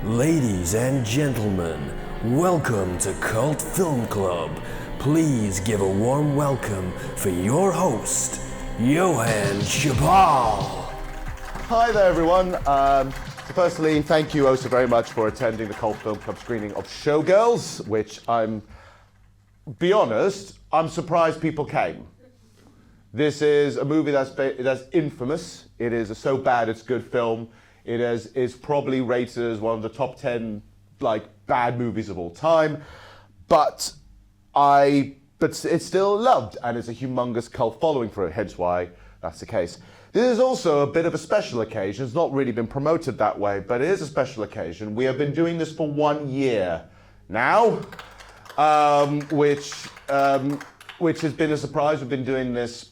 Ladies and gentlemen, welcome to Cult Film Club. Please give a warm welcome for your host, Johann Chipol. Hi there, everyone. Firstly, thank you so very much for attending the Cult Film Club screening of Showgirls, which be honest, I'm surprised people came. This is a movie that's infamous. It is a so bad it's good film. It is probably rated as one of the top 10 bad movies of all time, but it's still loved, and it's a humongous cult following for it, hence why that's the case. This is also a bit of a special occasion. It's not really been promoted that way, but it is a special occasion. We have been doing this for 1 year now, which has been a surprise. We've been doing this.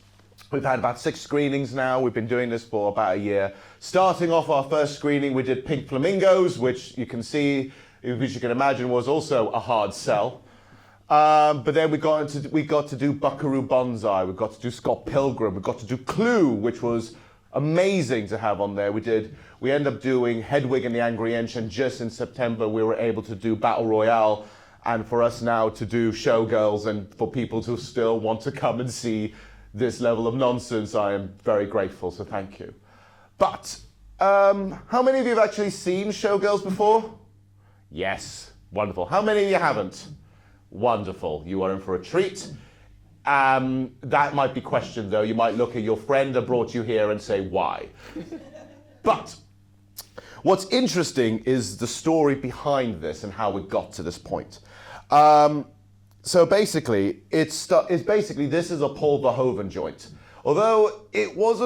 We've had about 6 screenings now. We've been doing this for about a year. Starting off our first screening, we did Pink Flamingos, which you can see, which you can imagine was also a hard sell. But then we got to do Buckaroo Banzai. We got to do Scott Pilgrim. We got to do Clue, which was amazing to have on there. We ended up doing Hedwig and the Angry Inch, and just in September we were able to do Battle Royale. And for us now to do Showgirls, and for people to still want to come and see this level of nonsense, I am very grateful, so thank you. But, how many of you have actually seen Showgirls before? Yes, wonderful. How many of you haven't? Wonderful, you are in for a treat. That might be questioned though. You might look at your friend that brought you here and say, why? But, what's interesting is the story behind this and how it got to this point. So basically, this is a Paul Verhoeven joint. Although it was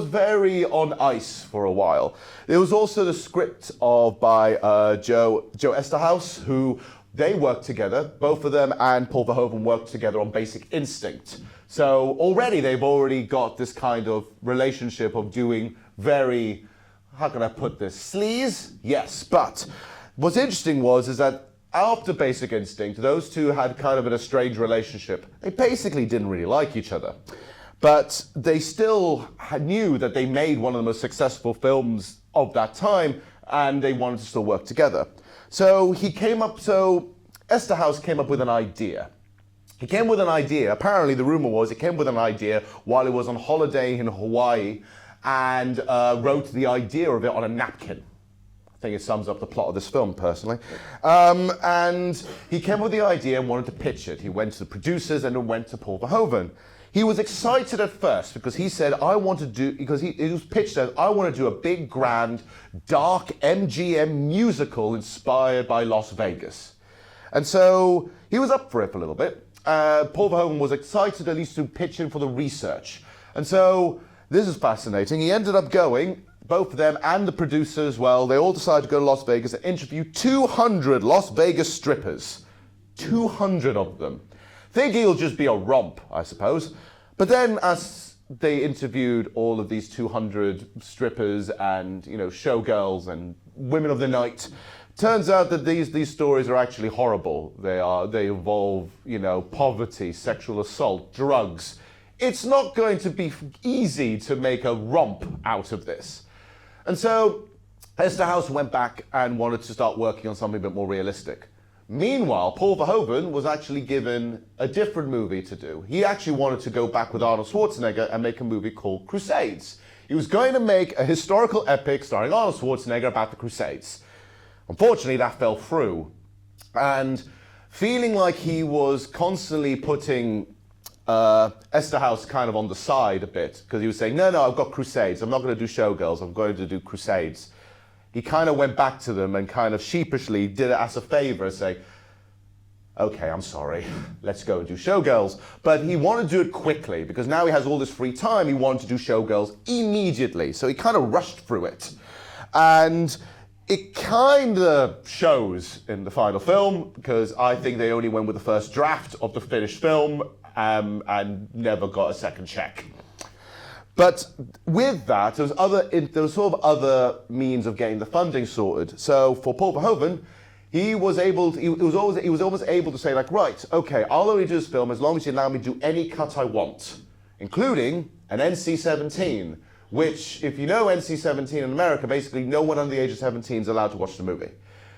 very on ice for a while. There was also the script by Joe Eszterhaus, who they worked together. Both of them and Paul Verhoeven worked together on Basic Instinct. So they've already got this kind of relationship of doing very, how can I put this, sleaze? Yes, but what's interesting is that after Basic Instinct, those two had kind of an estranged relationship. They basically didn't really like each other. But they still knew that they made one of the most successful films of that time, and they wanted to still work together. So Eszterhaus came up with an idea. Apparently the rumor was he came with an idea while he was on holiday in Hawaii, and wrote the idea of it on a napkin. I think it sums up the plot of this film, personally. And he came up with the idea and wanted to pitch it. He went to the producers and then went to Paul Verhoeven. He was excited at first because he said, it was pitched as, I want to do a big, grand, dark MGM musical inspired by Las Vegas. And so he was up for it for a little bit. Paul Verhoeven was excited at least to pitch in for the research. And so this is fascinating. He ended up going. Both of them and the producers, they all decided to go to Las Vegas and interview 200 Las Vegas strippers. 200 of them. Thinking it'll just be a romp, I suppose. But then as they interviewed all of these 200 strippers and, showgirls and women of the night, turns out that these stories are actually horrible. They involve, poverty, sexual assault, drugs. It's not going to be easy to make a romp out of this. And so Eszterhaus went back and wanted to start working on something a bit more realistic. Meanwhile, Paul Verhoeven was actually given a different movie to do. He actually wanted to go back with Arnold Schwarzenegger and make a movie called Crusades. He was going to make a historical epic starring Arnold Schwarzenegger about the Crusades. Unfortunately, that fell through. And feeling like he was constantly putting Eszterhaus kind of on the side a bit, because he was saying, no, I've got Crusades. I'm not going to do Showgirls. I'm going to do Crusades. He kind of went back to them and kind of sheepishly did it as a favor and say, okay, I'm sorry, let's go and do Showgirls. But he wanted to do it quickly because now he has all this free time. He wanted to do Showgirls immediately. So he kind of rushed through it. And it kind of shows in the final film, because I think they only went with the first draft of the finished film and never got a second check. But with that, there was sort of other means of getting the funding sorted. So for Paul Verhoeven, he was almost able to say, right, okay, I'll only do this film as long as you allow me to do any cut I want, including an NC-17, which, if you know NC-17 in America, basically no one under the age of 17 is allowed to watch the movie.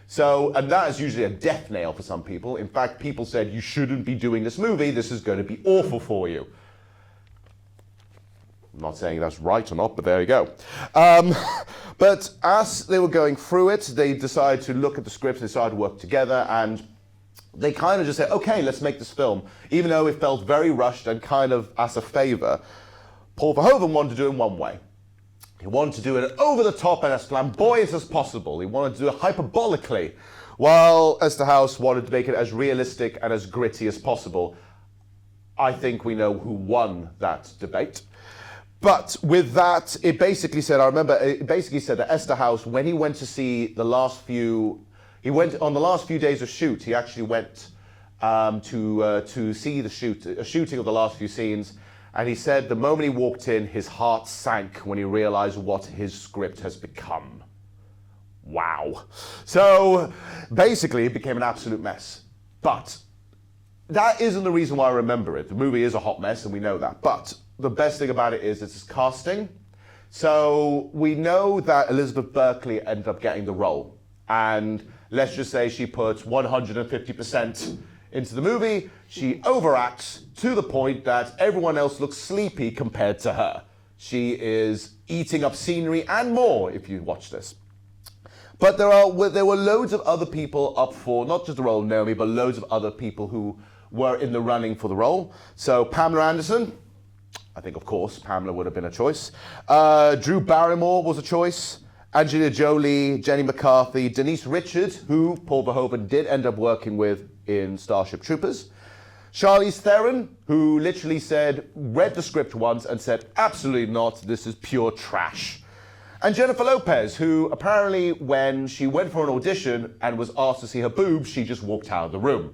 So, and that is usually a death nail for some people. In fact, people said, you shouldn't be doing this movie, this is going to be awful for you. I'm not saying that's right or not, but there you go. But as they were going through it, they decided to look at the scripts, they started to work together, and they kind of just said, okay, let's make this film. Even though it felt very rushed and kind of as a favor, Paul Verhoeven wanted to do it in one way. He wanted to do it over the top and as flamboyant as possible. He wanted to do it hyperbolically, while Eszterhaus wanted to make it as realistic and as gritty as possible. I think we know who won that debate. But with that, it basically said, it basically said that Eszterhaus, when he went to see the last few, on the last few days of shoot, he actually went to see a shooting of the last few scenes. And he said the moment he walked in, his heart sank when he realized what his script has become. Wow. So basically, it became an absolute mess. But that isn't the reason why I remember it. The movie is a hot mess, and we know that. But the best thing about it is it's casting. So we know that Elizabeth Berkley ended up getting the role. And let's just say she put 150% into the movie. She overacts to the point that everyone else looks sleepy compared to her. She is eating up scenery and more if you watch this. But there were loads of other people up for, not just the role of Naomi, but loads of other people who were in the running for the role. So Pamela Anderson, I think of course Pamela would have been a choice. Drew Barrymore was a choice. Angelina Jolie, Jenny McCarthy, Denise Richards, who Paul Verhoeven did end up working with in Starship Troopers. Charlize Theron, who literally read the script once and said, absolutely not, this is pure trash. And Jennifer Lopez, who apparently when she went for an audition and was asked to see her boobs, she just walked out of the room.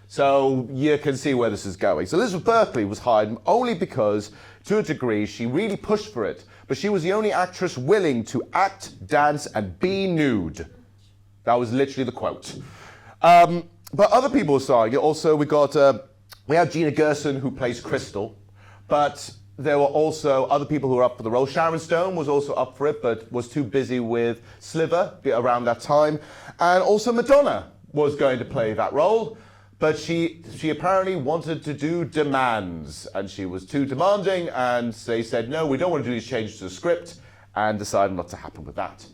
So you can see where this is going. So Elizabeth Berkley was hired only because, to a degree, she really pushed for it. But she was the only actress willing to act, dance, and be nude. That was literally the quote. But other people were starring it. Also, we have Gina Gershon, who plays Crystal. But there were also other people who were up for the role. Sharon Stone was also up for it, but was too busy with Sliver around that time. And also Madonna was going to play that role. But she apparently wanted to do demands, and she was too demanding, and they said, no, we don't want to do these changes to the script, and decided not to happen with that.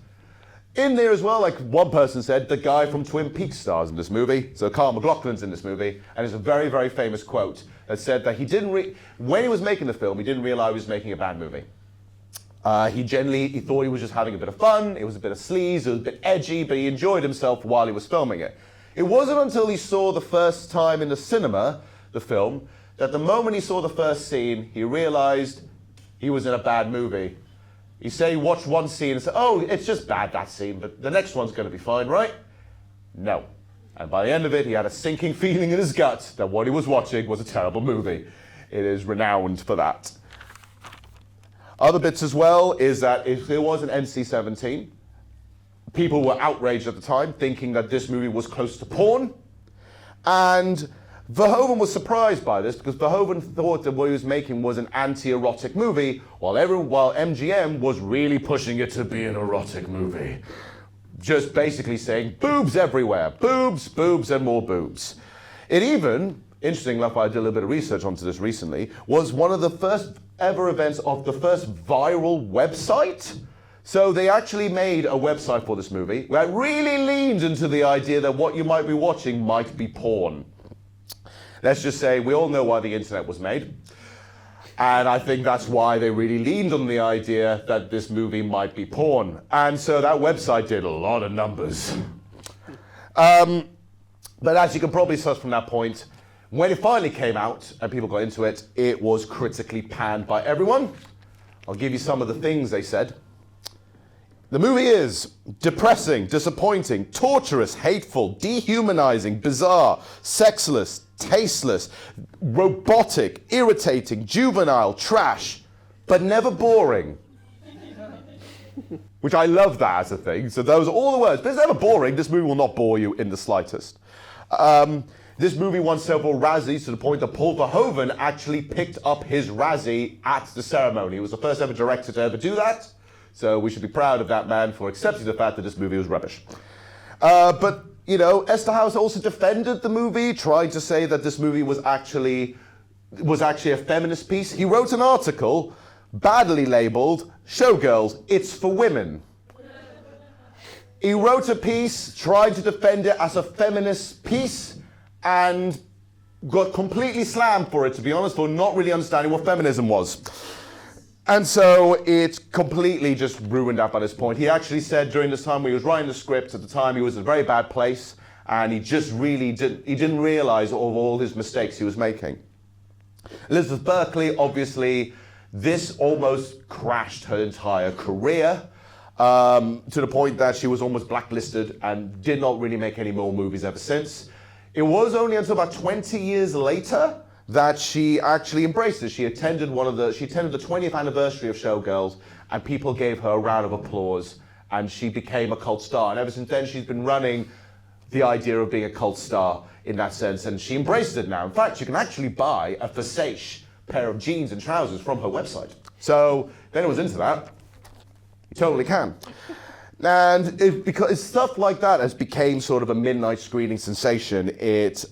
In there as well, like one person said, the guy from Twin Peaks stars in this movie, so Carl McLachlan's in this movie, and it's a very, very famous quote that said that when he was making the film, he didn't realize he was making a bad movie. He thought he was just having a bit of fun, it was a bit of sleaze, it was a bit edgy, but he enjoyed himself while he was filming it. It wasn't until he saw the first time in the cinema, the film, that the moment he saw the first scene, he realized he was in a bad movie. He said he watched one scene and said, oh, it's just bad, that scene, but the next one's going to be fine, right? No. And by the end of it, he had a sinking feeling in his gut that what he was watching was a terrible movie. It is renowned for that. Other bits as well is that if there was an NC-17, people were outraged at the time, thinking that this movie was close to porn. And Verhoeven was surprised by this because Verhoeven thought that what he was making was an anti-erotic movie, while MGM was really pushing it to be an erotic movie. Just basically saying boobs everywhere, boobs, boobs, and more boobs. It even, interesting enough, I did a little bit of research onto this recently, was one of the first ever events of the first viral website. So they actually made a website for this movie that really leaned into the idea that what you might be watching might be porn. Let's just say we all know why the internet was made. And I think that's why they really leaned on the idea that this movie might be porn. And so that website did a lot of numbers. But as you can probably suss from that point, when it finally came out and people got into it, it was critically panned by everyone. I'll give you some of the things they said. The movie is depressing, disappointing, torturous, hateful, dehumanizing, bizarre, sexless, tasteless, robotic, irritating, juvenile, trash, but never boring. Which I love that as a thing. So those are all the words. But it's never boring. This movie will not bore you in the slightest. This movie won several razzies to the point that Paul Verhoeven actually picked up his razzie at the ceremony. He was the first ever director to ever do that. So we should be proud of that man for accepting the fact that this movie was rubbish. But, you know, Eszterhaus also defended the movie, trying to say that this movie was actually a feminist piece. He wrote an article, badly labeled, Showgirls, It's for Women. He wrote a piece trying to defend it as a feminist piece and got completely slammed for it, to be honest, for not really understanding what feminism was. And so it's completely just ruined out by this point. He actually said during this time when he was writing the script, at the time he was in a very bad place, and he just really didn't realize all his mistakes he was making. Elizabeth Berkley, obviously, this almost crashed her entire career, to the point that she was almost blacklisted and did not really make any more movies ever since. It was only until about 20 years later that she actually embraced it. She attended the 20th anniversary of Showgirls, and people gave her a round of applause, and she became a cult star. And ever since then, she's been running the idea of being a cult star in that sense, and she embraced it now. In fact, you can actually buy a Versace pair of jeans and trousers from her website. So, if anyone's into that, you totally can. And because stuff like that has became sort of a midnight screening sensation. It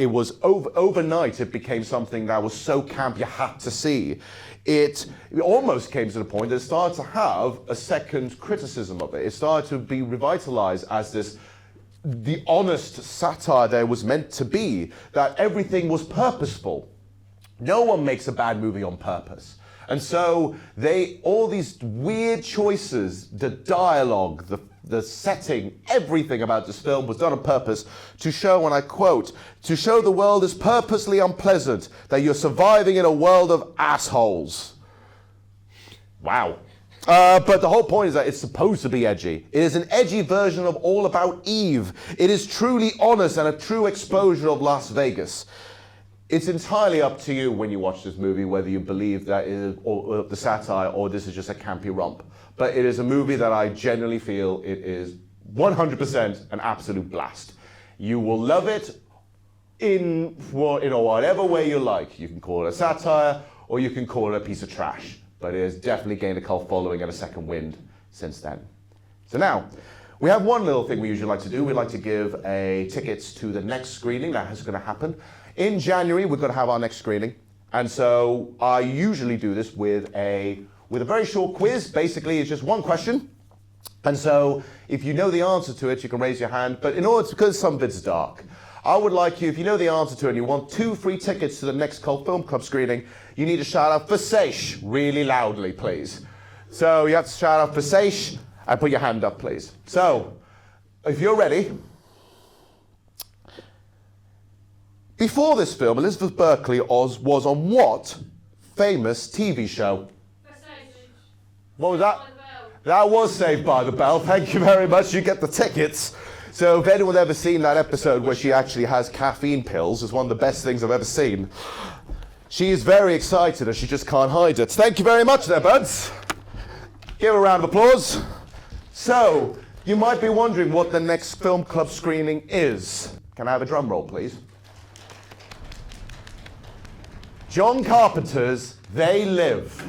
was overnight. It became something that was so camp you had to see. It almost came to the point that it started to have a second criticism of it. It started to be revitalized as the honest satire that it was meant to be. That everything was purposeful. No one makes a bad movie on purpose. And so all these weird choices, the dialogue, the setting, everything about this film was done on purpose to show, and I quote, to show the world is purposely unpleasant, that you're surviving in a world of assholes. Wow. But the whole point is that it's supposed to be edgy. It is an edgy version of All About Eve. It is truly honest and a true exposure of Las Vegas. It's entirely up to you when you watch this movie whether you believe that it is the satire or this is just a campy romp. But it is a movie that I genuinely feel it is 100% an absolute blast. You will love it in whatever way you like. You can call it a satire or you can call it a piece of trash. But it has definitely gained a cult following and a second wind since then. So now, we have one little thing we usually like to do. We like to give tickets to the next screening that is going to happen. In January, we're going to have our next screening. And so I usually do this with a very short quiz. Basically, it's just one question. And so if you know the answer to it, you can raise your hand. But because some of it's dark, I would like you, if you know the answer to it and you want 2 free tickets to the next Cult Film Club screening, you need to shout out Versace really loudly, please. So you have to shout out Versace and put your hand up, please. So, if you're ready. Before this film, Elizabeth Berkley was on what famous TV show? What was that? That was Saved by the Bell. Thank you very much. You get the tickets. So if anyone's ever seen that episode where she actually has caffeine pills, it's one of the best things I've ever seen. She is very excited and she just can't hide it. Thank you very much there, buds. Give her a round of applause. So, you might be wondering what the next film club screening is. Can I have a drum roll, please? John Carpenter's They Live.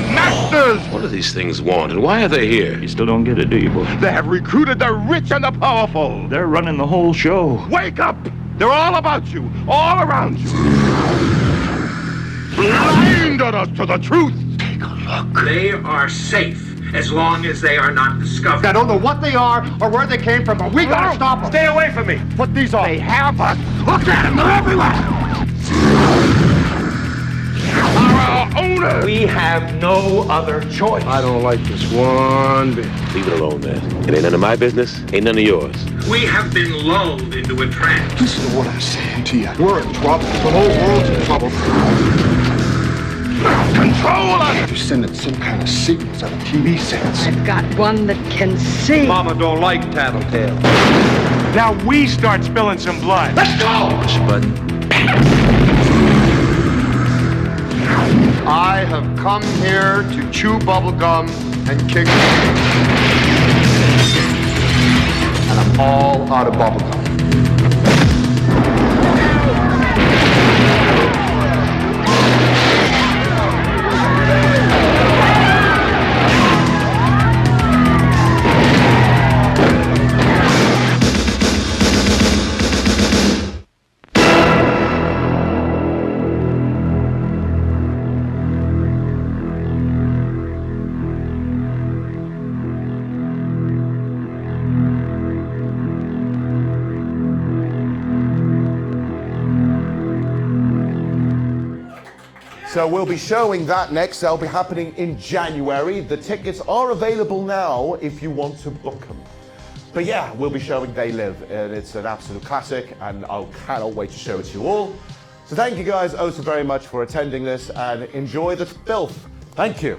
Masters! What do these things want, and why are they here? You still don't get it, do you, boy? They have recruited the rich and the powerful. They're running the whole show. Wake up! They're all about you, all around you. Blinded us to the truth. Take a look. They are safe as long as they are not discovered. I don't know what they are or where they came from, but we gotta stop them. Stay away from me. Put these on. They have us. Look at them. They're everywhere. Our owners. We have no other choice. I don't like this one bit. Leave it alone, man. It ain't none of my business. Ain't none of yours. We have been lulled into a trance. Listen to what I'm saying to you. We're in trouble. The whole world's in trouble. Control us! You're sending some kind of signals out of TV sets. I've got one that can see. Mama don't like tattletale. Now we start spilling some blood. Let's go! Push a button. I have come here to chew bubblegum and kick. And I'm all out of bubblegum. So we'll be showing that next. They'll be happening in January. The tickets are available now if you want to book them. But yeah, we'll be showing They Live, and it's an absolute classic, and I cannot wait to show it to you all. So thank you guys oh so very much for attending this, and enjoy the filth. Thank you.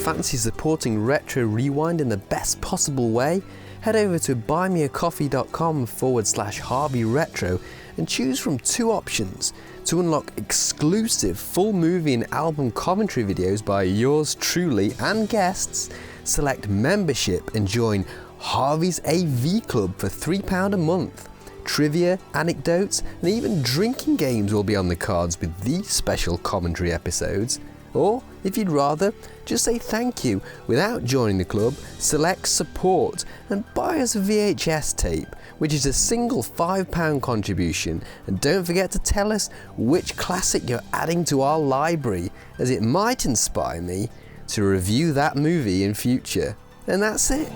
Fancy supporting Retro Rewind in the best possible way? Head over to buymeacoffee.com/Harvey Retro and choose from 2 options to unlock exclusive full movie and album commentary videos by yours truly and guests. Select membership and join Harvey's AV Club for £3 a month. Trivia, anecdotes, and even drinking games will be on the cards with these special commentary episodes. Or, if you'd rather, just say thank you without joining the club, select support and buy us a VHS tape, which is a single £5 contribution, and don't forget to tell us which classic you're adding to our library, as it might inspire me to review that movie in future. And that's it.